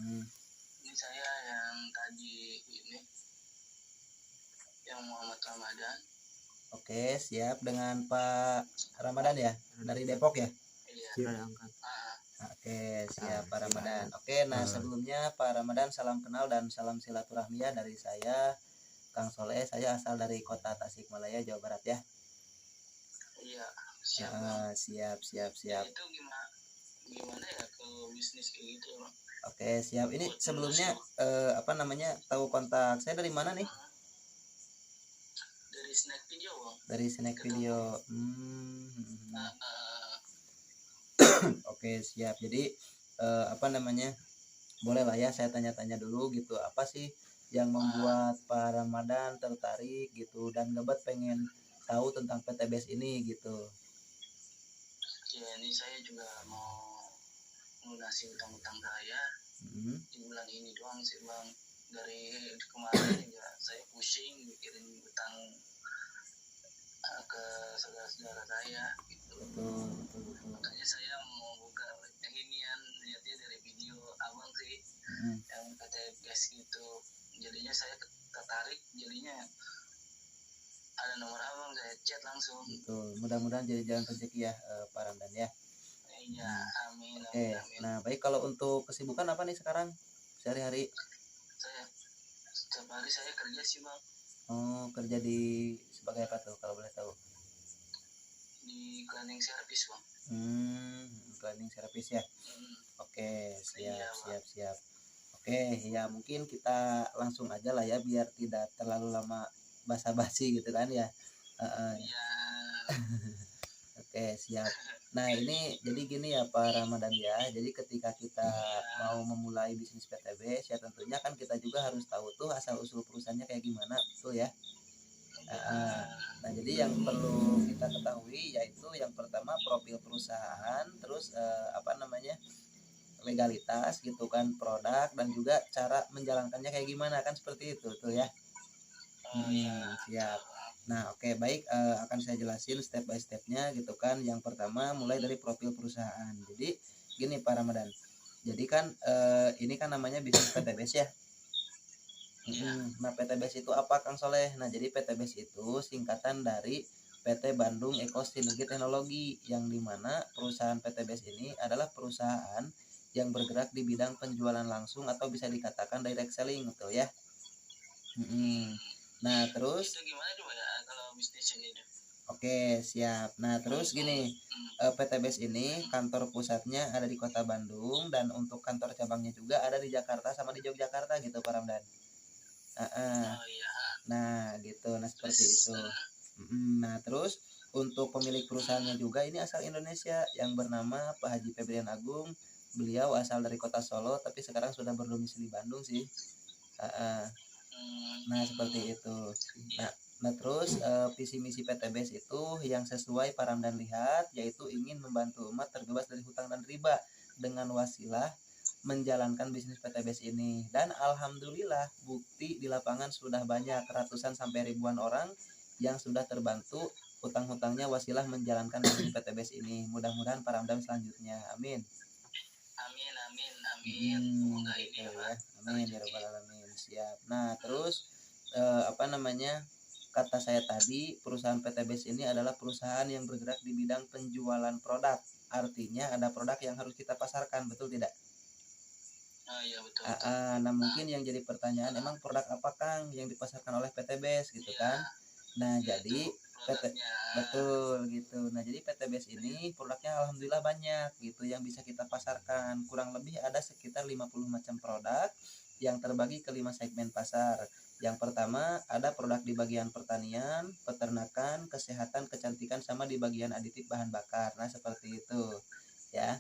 Ini saya yang tadi ini, yang Muhammad Ramadan. Oke, siap. Dengan Pak Ramadan ya, dari Depok ya? Iya. Oke, siap Pak Ramadan. Oke, nah sebelumnya Pak Ramadan salam kenal dan salam silaturahmi ya dari saya, Kang Soleh. Saya asal dari kota Tasikmalaya, Jawa Barat ya. Iya, siap Bang. Siap. Itu gimana ya kalau bisnis kayak gitu Bang? Oke, siap. Ini sebelumnya tahu kontak saya dari mana nih? Dari Snack Video Bang. Dari Snack Video. Oke, siap. Jadi boleh lah ya saya tanya-tanya dulu gitu, apa sih yang membuat Pak Ramadan tertarik gitu dan ngebat pengen tahu tentang PTBS ini gitu. Ya ini saya juga mau melunasi utang-utang saya di bulan ini doang sih Bang. Dari kemarin juga saya pusing mikirin utang ke saudara-saudara saya gitu. Betul. Makanya saya mau buka inian lihatnya dari video abang sih, yang PTBS gitu. Jadinya saya tertarik, jadinya ada nomor abang, saya chat langsung. Betul. Mudah-mudahan jadi jalan rezeki ya Pak Ramdan ya. Iya, amin. Oke. Nah, baik, kalau untuk kesibukan apa nih sekarang sehari-hari? Saya setiap hari saya kerja sih Bang. Oh, kerja di sebagai apa tuh kalau boleh tahu? Di cleaning service Bang. Cleaning service ya. Oke, siap. Oke, ya mungkin kita langsung aja lah ya biar tidak terlalu lama basa-basi gitu kan ya. Iya. Oke, siap. Nah, ini jadi gini ya Pak Ramadan ya. Jadi ketika kita mau memulai bisnis PTBS ya tentunya kan kita juga harus tahu tuh asal usul perusahaannya kayak gimana, betul ya. Nah, jadi yang perlu kita ketahui yaitu yang pertama profil perusahaan, terus legalitas gitu kan, produk, dan juga cara menjalankannya kayak gimana kan, seperti itu tuh ya. Siap. Nah, oke, baik, akan saya jelasin step by stepnya gitu kan. Yang pertama mulai dari profil perusahaan. Jadi gini Pak Ramadan, jadi kan ini kan namanya bisnis PTBS ya. Nah, PTBS itu apa Kang Soleh? Nah, jadi PTBS itu singkatan dari PT Bandung Eko Sinergi Teknologi, yang dimana perusahaan PTBS ini adalah perusahaan yang bergerak di bidang penjualan langsung atau bisa dikatakan direct selling gitu ya. Nah, terus itu gimana coba ya kalau bisnis ini? Oke, siap. Nah, terus gini, PTBS ini kantor pusatnya ada di Kota Bandung, dan untuk kantor cabangnya juga ada di Jakarta sama di Yogyakarta gitu Pak Ramdan. Nah, gitu. Nah, seperti itu. Nah, terus untuk pemilik perusahaannya juga ini asal Indonesia yang bernama Pak Haji Febrian Agung. Beliau asal dari Kota Solo tapi sekarang sudah berdomisili Bandung sih. Nah, seperti itu. Nah, terus visi misi PTBS itu yang sesuai Pak Ramdan lihat, yaitu ingin membantu umat terbebas dari hutang dan riba dengan wasilah menjalankan bisnis PTBS ini. Dan alhamdulillah bukti di lapangan sudah banyak, ratusan sampai ribuan orang yang sudah terbantu hutang-hutangnya wasilah menjalankan bisnis PTBS ini. Mudah-mudahan Pak Ramdan selanjutnya. Amin. Semoga Gitu ini ya. Amin ya rabbal alamin. Siap. Nah, terus kata saya tadi, perusahaan PTBS ini adalah perusahaan yang bergerak di bidang penjualan produk. Artinya ada produk yang harus kita pasarkan, betul tidak? Iya, betul. Nah, mungkin yang jadi pertanyaan, emang produk apa Kang yang dipasarkan oleh PTBS gitu kan? Nah, jadi betul gitu. Nah, jadi PTBS ini produknya alhamdulillah banyak gitu yang bisa kita pasarkan. Kurang lebih ada sekitar 50 macam produk yang terbagi ke 5 segmen pasar. Yang pertama ada produk di bagian pertanian, peternakan, kesehatan, kecantikan, sama di bagian aditif bahan bakar. Nah, seperti itu ya.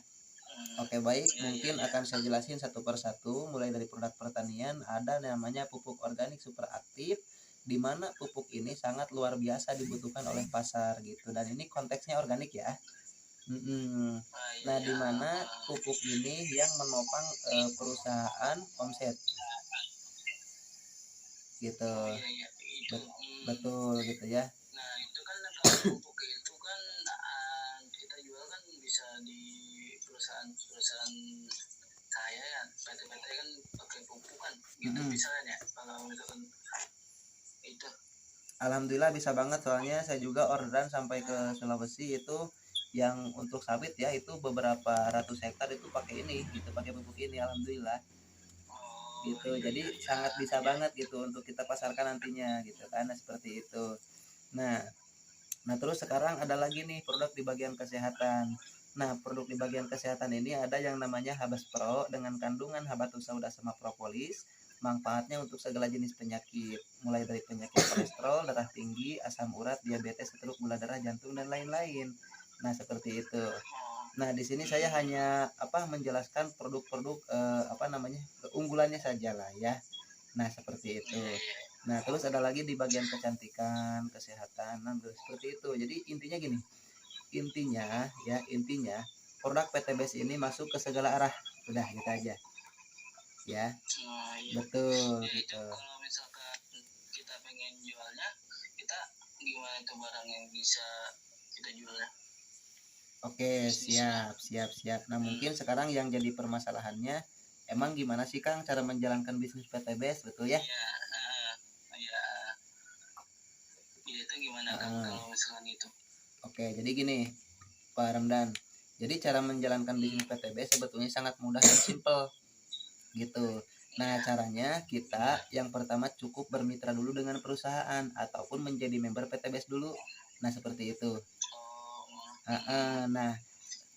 Oke, baik, mungkin akan saya jelasin satu persatu. Mulai dari produk pertanian, ada namanya pupuk organik super aktif, di mana pupuk ini sangat luar biasa dibutuhkan oleh pasar gitu, dan ini konteksnya organik ya. Nah, di mana pupuk ini yang menopang perusahaan omset gitu. Betul gitu ya. Nah, itu kan kalau pupuk itu kan kita jual kan bisa di perusahaan kaya ya, PT-PT kan pakai pupuk kan gitu misalnya kalau misalkan itu. Alhamdulillah bisa banget, soalnya saya juga orderan sampai ke Sulawesi itu yang untuk sawit ya, itu beberapa ratus hektar itu pakai ini gitu, pakai pupuk ini, alhamdulillah gitu. Jadi sangat bisa banget gitu untuk kita pasarkan nantinya gitu kan. Nah, seperti itu. Nah, terus sekarang ada lagi nih produk di bagian kesehatan. Nah, produk di bagian kesehatan ini ada yang namanya Habas Pro dengan kandungan habatus sauda sama propolis. Manfaatnya untuk segala jenis penyakit, mulai dari penyakit kolesterol, darah tinggi, asam urat, diabetes, stroke, gula darah, jantung, dan lain-lain. Nah, seperti itu. Nah, di sini saya hanya menjelaskan produk-produk keunggulannya saja lah ya. Nah, seperti itu. Nah, terus ada lagi di bagian kecantikan, kesehatan, nah seperti itu. Jadi intinya gini, intinya produk PTBS ini masuk ke segala arah. Udah gitu aja. Ya. Betul ya, gitu. Kalau misalkan kita pengen jualnya, kita gimana itu barang yang bisa kita jualnya? Oke, siap. Nah, mungkin sekarang yang jadi permasalahannya, emang gimana sih Kang cara menjalankan bisnis PTBS, betul ya? Iya, itu gimana Kang kalau misalkan itu? Oke, jadi gini, Pak Ramdan. Jadi cara menjalankan bisnis PTBS sebetulnya sangat mudah dan simple, gitu. Nah, caranya kita yang pertama cukup bermitra dulu dengan perusahaan ataupun menjadi member PTBS dulu. Nah, seperti itu. Nah,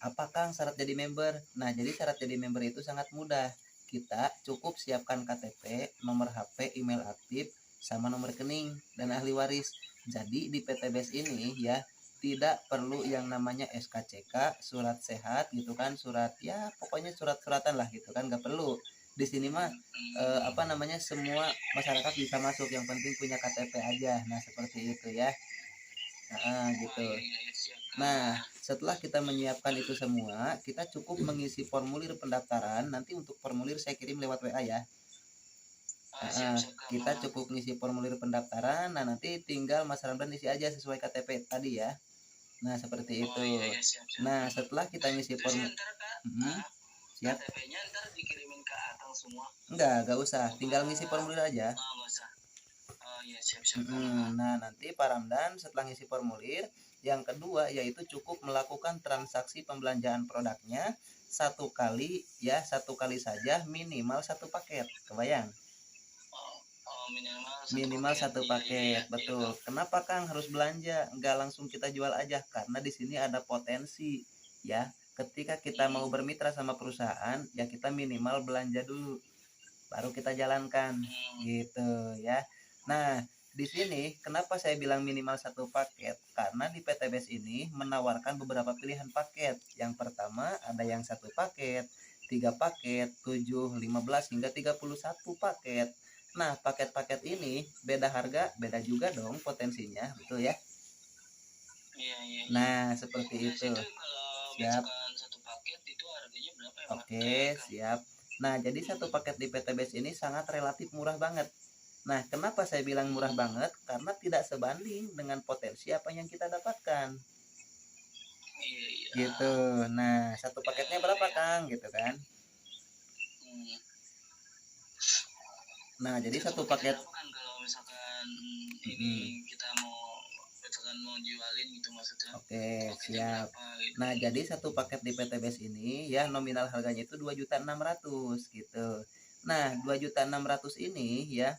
apakah syarat jadi member? Nah, jadi syarat jadi member itu sangat mudah. Kita cukup siapkan KTP, nomor HP, email aktif, sama nomor rekening dan ahli waris. Jadi di PTBS ini ya tidak perlu yang namanya SKCK, surat sehat gitu kan, surat ya pokoknya surat-suratan lah gitu kan, nggak perlu. Di sini mah semua masyarakat bisa masuk, yang penting punya KTP aja. Nah, seperti itu ya. Gitu. Nah, setelah kita menyiapkan itu semua, kita cukup mengisi formulir pendaftaran. Nanti untuk formulir saya kirim lewat WA ya. Kita cukup ngisi formulir pendaftaran. Nah, nanti tinggal Mas Ramdan isi aja sesuai KTP tadi ya. Nah, seperti itu. Nah, setelah kita ngisi formulir, siap. KTP-nya ntar dikirimin ke Atang semua? Enggak usah. Tinggal ngisi formulir aja. Siap. Nah, nanti Pak Ramdan setelah ngisi formulir, yang kedua yaitu cukup melakukan transaksi pembelanjaan produknya satu kali saja, minimal satu paket. Kebayang? Minimal satu paket. Betul. Kenapa Kang harus belanja? Enggak langsung kita jual aja, karena di sini ada potensi ya. Ketika kita mau bermitra sama perusahaan, ya kita minimal belanja dulu, baru kita jalankan gitu ya. Nah, di sini kenapa saya bilang minimal satu paket? Karena di PTBS ini menawarkan beberapa pilihan paket. Yang pertama ada yang satu paket, 3 paket, 7, 15 hingga 31 paket. Nah, paket-paket ini beda harga, beda juga dong potensinya, betul ya? Iya. Nah, seperti itu. Siap. Satu paket itu harganya berapa ya? Oke, siap. Nah, jadi satu paket di PTBS ini sangat relatif murah banget. Nah, kenapa saya bilang murah banget? Karena tidak sebanding dengan potensi apa yang kita dapatkan. Gitu. Nah, satu paketnya berapa, Kang? Gitu kan. Nah, jadi satu paket. Kalau misalkan ini kita mau jualin gitu maksudnya. Oke, siap. Nah, jadi satu paket di PTBS ini ya nominal harganya itu 2.600.000 gitu. Nah, 2.600.000 ini ya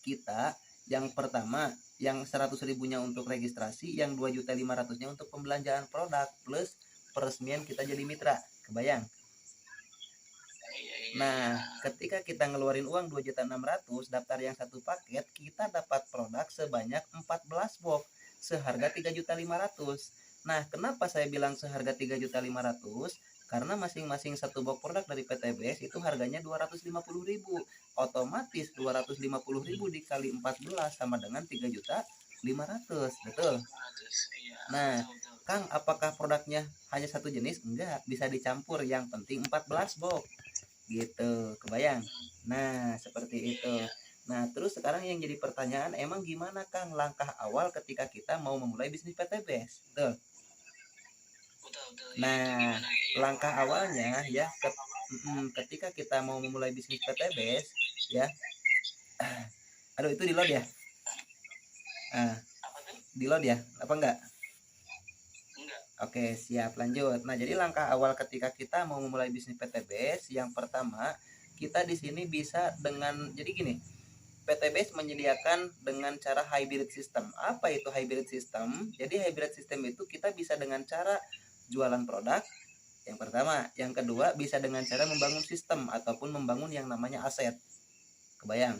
kita yang pertama yang 100.000-nya untuk registrasi, yang 2.500.000-nya untuk pembelanjaan produk plus peresmian kita jadi mitra. Kebayang? Nah, ketika kita ngeluarin uang 2.600.000, daftar yang satu paket, kita dapat produk sebanyak 14 box seharga 3.500.000. Nah, kenapa saya bilang seharga 3.500.000? Karena masing-masing satu box produk dari PTBS itu harganya 250.000. Otomatis 250.000 dikali 14 sama dengan 3.500.000. Betul? Nah, Kang, apakah produknya hanya satu jenis? Enggak, bisa dicampur, yang penting 14 box. Gitu, kebayang? Nah, seperti itu. Nah, terus sekarang yang jadi pertanyaan, emang gimana Kang langkah awal ketika kita mau memulai bisnis PTBS? Betul. Nah, langkah awalnya ya ketika kita mau memulai bisnis PTBS ya. Aduh, itu di load ya? Apa tuh? Di load ya? Apa enggak? Enggak. Oke, siap, lanjut. Nah, jadi langkah awal ketika kita mau memulai bisnis PTBS, yang pertama, kita di sini bisa dengan, jadi gini, PTBS menyediakan dengan cara hybrid system. Apa itu hybrid system? Jadi hybrid system itu kita bisa dengan cara jualan produk, yang pertama. Yang kedua, bisa dengan cara membangun sistem ataupun membangun yang namanya aset. Kebayang?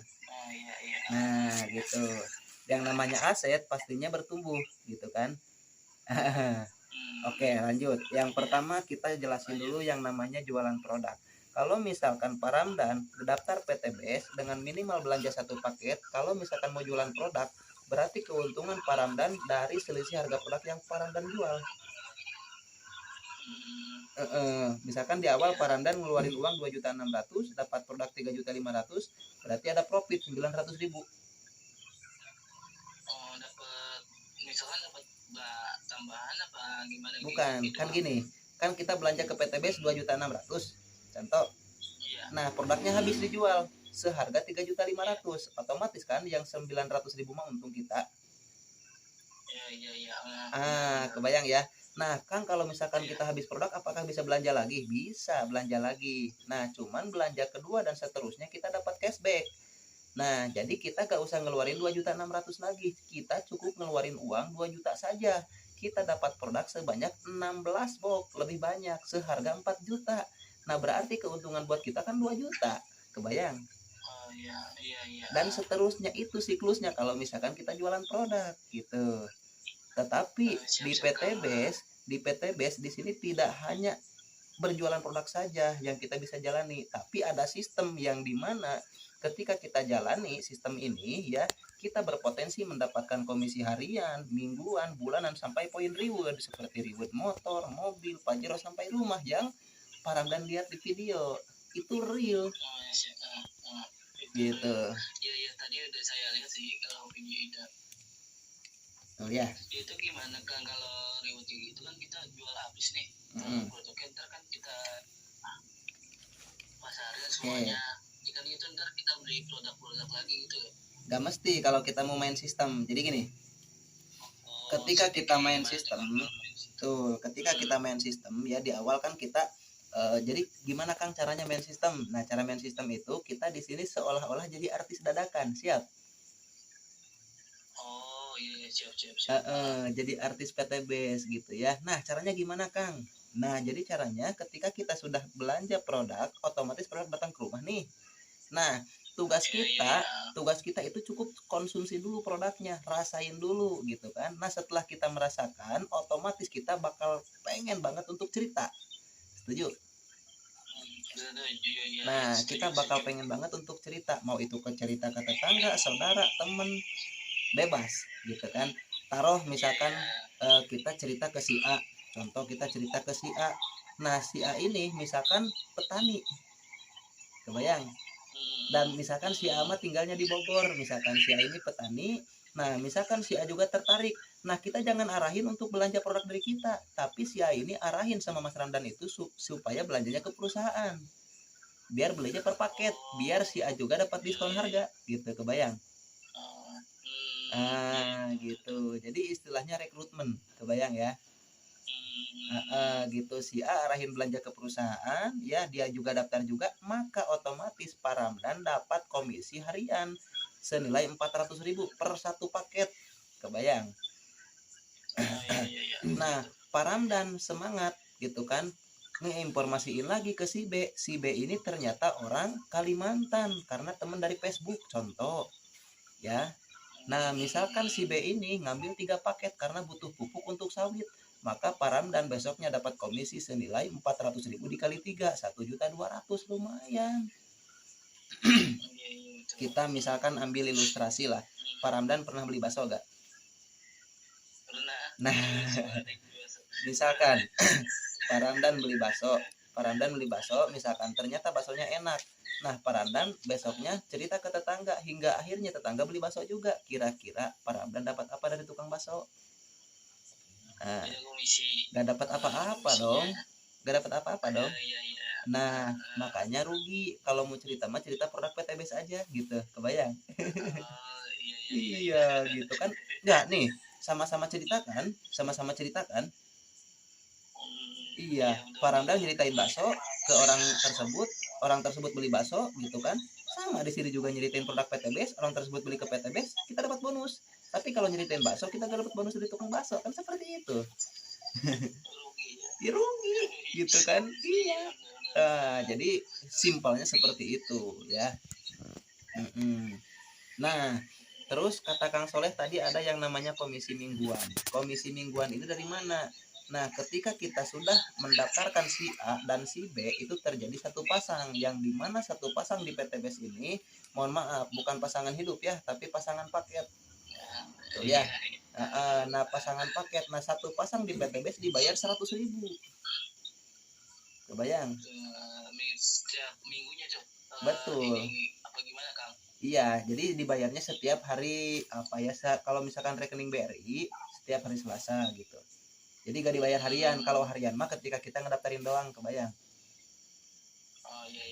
Iya. Nah, gitu. Yang namanya aset pastinya bertumbuh, gitu kan? Oke, lanjut. Yang pertama kita jelasin dulu yang namanya jualan produk. Kalau misalkan Pak Ramdan daftar PTBS dengan minimal belanja satu paket, kalau misalkan mau jualan produk, berarti keuntungan Pak Ramdan dari selisih harga produk yang Pak Ramdan jual. Misalkan di awal Pak Ramdan ngeluarin uang 2.600.000, dapat produk 3.500.000, berarti ada profit 900.000. Oh, dapat misalkan dapat tambahan apa gimana? Bukan, gitu, kan gini, kan kita belanja ke PTBS 2.600.000, contoh. Iya. Nah, produknya habis dijual seharga 3.500.000, otomatis kan yang 900.000 mah untung kita. Iya. Kebayang ya. Nah, Kang, kalau misalkan kita habis produk, apakah bisa belanja lagi? Bisa belanja lagi. Nah, cuman belanja kedua dan seterusnya kita dapat cashback. Nah, jadi kita gak usah ngeluarin 2.600.000 lagi. Kita cukup ngeluarin uang 2 juta saja. Kita dapat produk sebanyak 16 box, lebih banyak, seharga 4 juta. Nah, berarti keuntungan buat kita kan 2 juta. Kebayang? Iya. Dan seterusnya itu siklusnya kalau misalkan kita jualan produk gitu. Tetapi di PTBS di sini tidak hanya berjualan produk saja yang kita bisa jalani, tapi ada sistem yang dimana ketika kita jalani sistem ini ya, kita berpotensi mendapatkan komisi harian, mingguan, bulanan, sampai poin reward seperti reward motor, mobil, pajero sampai rumah yang Pak Ramdan lihat di video. Itu real. Gitu. Iya, tadi udah saya lihat sih kalau video itu. Oh ya. Itu gimana kan kalau reward gitu kan kita jual habis nih. Produknya ntar kan kita pasarin semuanya. Jika gitu ntar kita beli produk-produk lagi gitu. Gak mesti kalau kita mau main sistem. Jadi gini, ketika kita main sistem, ketika kita main sistem ya di awal kan kita jadi gimana Kang caranya main sistem? Nah, cara main sistem itu kita di sini seolah-olah jadi artis dadakan, siap? Oh iya, siap. Jadi artis PTBS gitu ya. Nah, caranya gimana Kang? Nah, jadi caranya ketika kita sudah belanja produk, otomatis produk datang ke rumah nih. Nah, tugas kita itu cukup konsumsi dulu produknya, rasain dulu gitu kan. Nah, setelah kita merasakan, otomatis kita bakal pengen banget untuk cerita. Setuju? Nah, kita bakal pengen banget untuk cerita, mau itu ke cerita ke tetangga, saudara, temen, bebas gitu kan. Taruh misalkan kita cerita ke si A, contoh kita cerita ke si A. Nah, si A ini misalkan petani, kebayang. Dan misalkan si A mah tinggalnya di Bogor, misalkan si A ini petani. Nah, misalkan si A juga tertarik. Nah, kita jangan arahin untuk belanja produk dari kita, tapi si A ini arahin sama Mas Ramdan itu supaya belanjanya ke perusahaan. Biar belinya per paket, biar si A juga dapat diskon harga, gitu, kebayang. Gitu. Jadi istilahnya rekrutmen, kebayang ya. Gitu, si A arahin belanja ke perusahaan, ya dia juga daftar juga, maka otomatis Pak Ramdan dapat komisi harian senilai 400.000 per satu paket, kebayang. Nah, Pak Ramdan semangat gitu kan, ngeinformasiin lagi ke si B. Si B ini ternyata orang Kalimantan karena teman dari Facebook, contoh ya. Nah, misalkan si B ini ngambil 3 paket karena butuh pupuk untuk sawit, maka Pak Ramdan besoknya dapat komisi senilai 400.000 dikali 3, 1.200.000, lumayan. Kita misalkan ambil ilustrasi lah, Pak Ramdan pernah beli bakso gak? Nah, misalkan Pak Ramdan beli bakso, misalkan ternyata baksonya enak. Nah, Pak Ramdan besoknya cerita ke tetangga, hingga akhirnya tetangga beli bakso juga. Kira-kira Pak Ramdan dapat apa dari tukang bakso? Gak dapat apa-apa dong. Nah, makanya rugi. Kalau mau cerita mah cerita produk PTBS aja gitu. Kebayang? Iya, gitu kan. Enggak nih, sama-sama ceritakan. Iya, Pak Ramdan nyeritain bakso ke orang tersebut beli bakso gitu kan. Sama di sini juga nyeritain produk PTBS, orang tersebut beli ke PTBS, kita dapat bonus. Tapi kalau nyeritain bakso, kita gak dapat bonus dari tukang bakso, kan seperti itu. Ya rugi gitu kan. Iya. Jadi simpelnya seperti itu ya. Nah, terus kata Kang Soleh tadi ada yang namanya komisi mingguan. Komisi mingguan itu dari mana? Nah, ketika kita sudah mendaftarkan si A dan si B, itu terjadi satu pasang, yang dimana satu pasang di PTBS ini, mohon maaf, bukan pasangan hidup ya, tapi pasangan paket. Tuh ya. Nah, pasangan paket, nah satu pasang di PTBS dibayar 100.000. Kebayang? Setiap minggunya, Cok. Betul. Ini apa gimana, Kang? Iya, jadi dibayarnya setiap hari apa ya? Kalau misalkan rekening BRI setiap hari Selasa gitu. Jadi gak dibayar harian. Kalau harian mah ketika kita ngedaftarin doang, kebayang.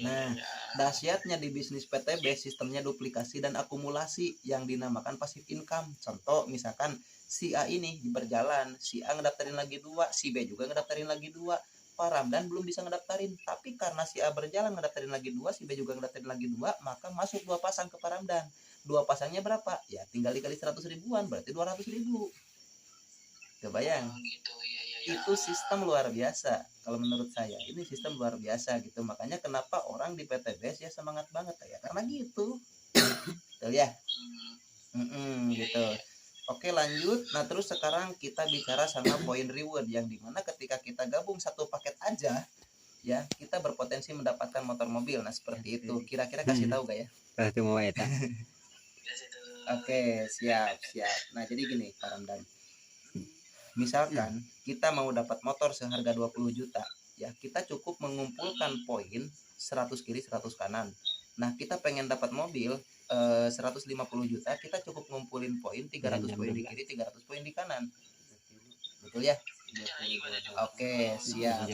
Nah, dahsyatnya di bisnis PTB sistemnya duplikasi dan akumulasi yang dinamakan passive income. Contoh misalkan si A ini berjalan, si A ngedaftarin lagi 2, si B juga ngedaftarin lagi 2. Pak Ramdan belum bisa ngedaftarin, tapi karena si A berjalan ngedaftarin lagi 2, si B juga ngedaftarin lagi 2, maka masuk 2 pasang ke Pak Ramdan. 2 pasangnya berapa? Ya tinggal dikali 100.000-an, berarti 200.000. Kebayang? Gitu, iya. Itu sistem luar biasa kalau menurut saya. Ini sistem luar biasa gitu. Makanya kenapa orang di PTBS ya semangat banget ya, karena gitu. Betul ya? Gitu. Oke, lanjut. Nah, terus sekarang kita bicara sama poin reward, yang dimana ketika kita gabung satu paket aja ya, kita berpotensi mendapatkan motor mobil. Nah, seperti itu. Kira-kira kasih tahu gak ya? Pasti mau eta. Oke, siap. Nah, jadi gini, Pak Ramdan. Misalkan kita mau dapat motor seharga 20 juta, ya kita cukup mengumpulkan poin 100 kiri 100 kanan. Nah, kita pengen dapat mobil 150 juta, kita cukup ngumpulin poin 300 poin di kiri, 300 poin di kanan. Betul ya? Oke, siap.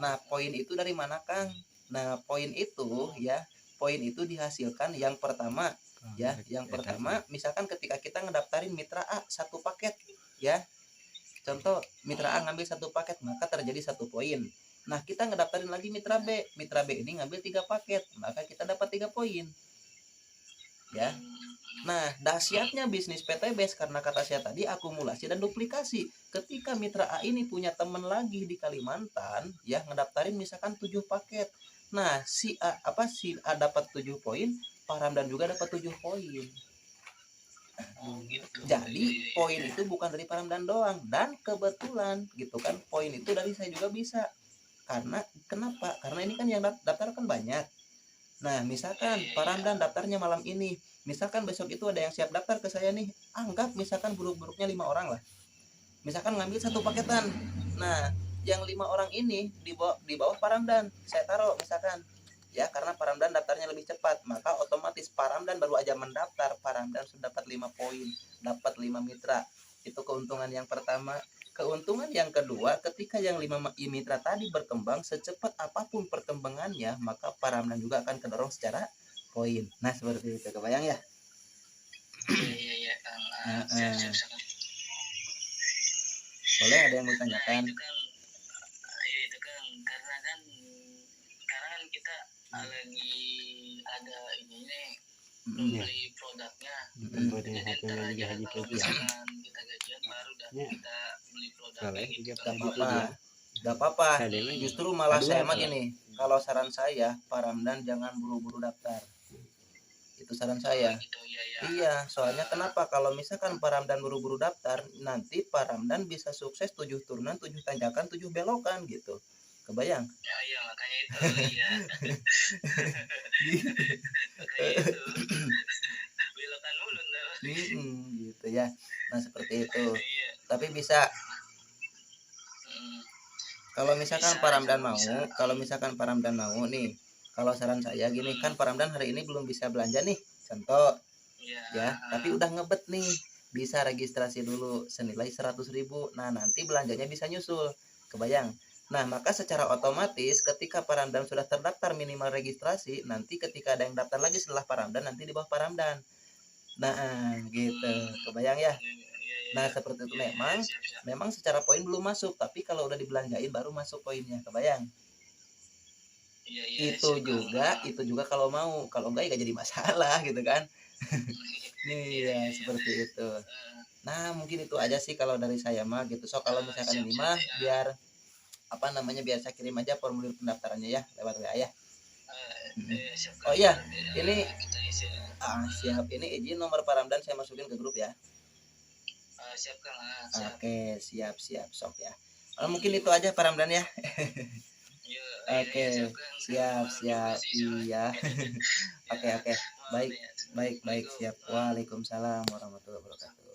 Nah, poin itu dari mana, Kang? Nah, poin itu dihasilkan yang pertama ya. Yang pertama, misalkan ketika kita ngedaftarin mitra A satu paket ya. Contoh mitra A ngambil satu paket, maka terjadi 1 poin. Nah, kita ngedaftarin lagi mitra B. Mitra B ini ngambil 3 paket, maka kita dapat 3 poin. Ya. Nah, dahsyatnya bisnis PTBS karena kata saya tadi akumulasi dan duplikasi. Ketika mitra A ini punya teman lagi di Kalimantan, ya ngedaftarin misalkan 7 paket. Nah, si A dapat 7 poin, Pak Ramdan juga dapat 7 poin. Jadi poin itu bukan dari Pak Ramdan doang, dan kebetulan gitu kan, poin itu dari saya juga bisa. Karena kenapa? Karena ini kan yang daftar kan banyak. Nah, misalkan Pak Ramdan daftarnya malam ini, misalkan besok itu ada yang siap daftar ke saya nih, anggap misalkan buruk-buruknya 5 orang lah, misalkan ngambil satu paketan. Nah, yang 5 orang ini di bawah Pak Ramdan saya taruh misalkan ya, karena Pak Ramdan daftarnya lebih cepat, maka otomatis Pak Ramdan baru aja mendaftar, Pak Ramdan sudah dapat 5 poin, dapat 5 mitra. Itu keuntungan yang pertama. Keuntungan yang kedua, ketika yang 5 mitra tadi berkembang, secepat apapun perkembangannya, maka Pak Ramdan juga akan kedorong secara poin. Nah, seperti itu, kebayang ya? Iya. Siap. Boleh, ada yang mau tanyakan? Itu kan karena kan kita lagi ada ini membeli produknya. Jadi ntar aja kalau misalkan kita gajian baru dan kita beli produknya gitu. Gak apa-apa. Justru malah saya mah gini, kalau saran saya, Pak Ramdan jangan buru-buru daftar. Itu saran saya. Gitu, ya. Iya, soalnya kenapa? Kalau misalkan Pak Ramdan buru-buru daftar, nanti Pak Ramdan bisa sukses 7 turunan, 7 tanjakan, 7 belokan gitu. Kebayang? Iya, makanya itu. Iya. Makanya itu. Belokan mulu ntar. Gitu ya. Nah, seperti itu. Iya. Tapi bisa. Kalau misalkan Pak Ramdan mau, nih, kalau saran saya gini, kan Pak Ramdan hari ini belum bisa belanja nih, contoh ya, tapi udah ngebet nih, bisa registrasi dulu senilai 100.000. Nah, nanti belanjanya bisa nyusul. Kebayang? Nah, maka secara otomatis ketika Pak Ramdan sudah terdaftar minimal registrasi, nanti ketika ada yang daftar lagi setelah Pak Ramdan, nanti di bawah Pak Ramdan. Nah, gitu. Kebayang ya? Nah, seperti itu memang memang secara poin belum masuk, tapi kalau udah dibelanjain baru masuk poinnya. Kebayang? Itu juga kalau mau, kalau enggak ya gak jadi masalah gitu kan. Iya, seperti itu. Nah, mungkin itu aja sih kalau dari saya mah gitu. So kalau misalkan ini mah biar apa namanya, biar saya kirim aja formulir pendaftarannya ya lewat WA ya. Oh iya, ini siap. Ini izin nomor Pak Ramdan saya masukin ke grup ya. Siap Kang. Siap. Oke, siap sok ya. Mungkin itu aja Pak Ramdan ya. Oke, siap. Iya. Oke. Baik, siap. Waalaikumsalam warahmatullahi wabarakatuh.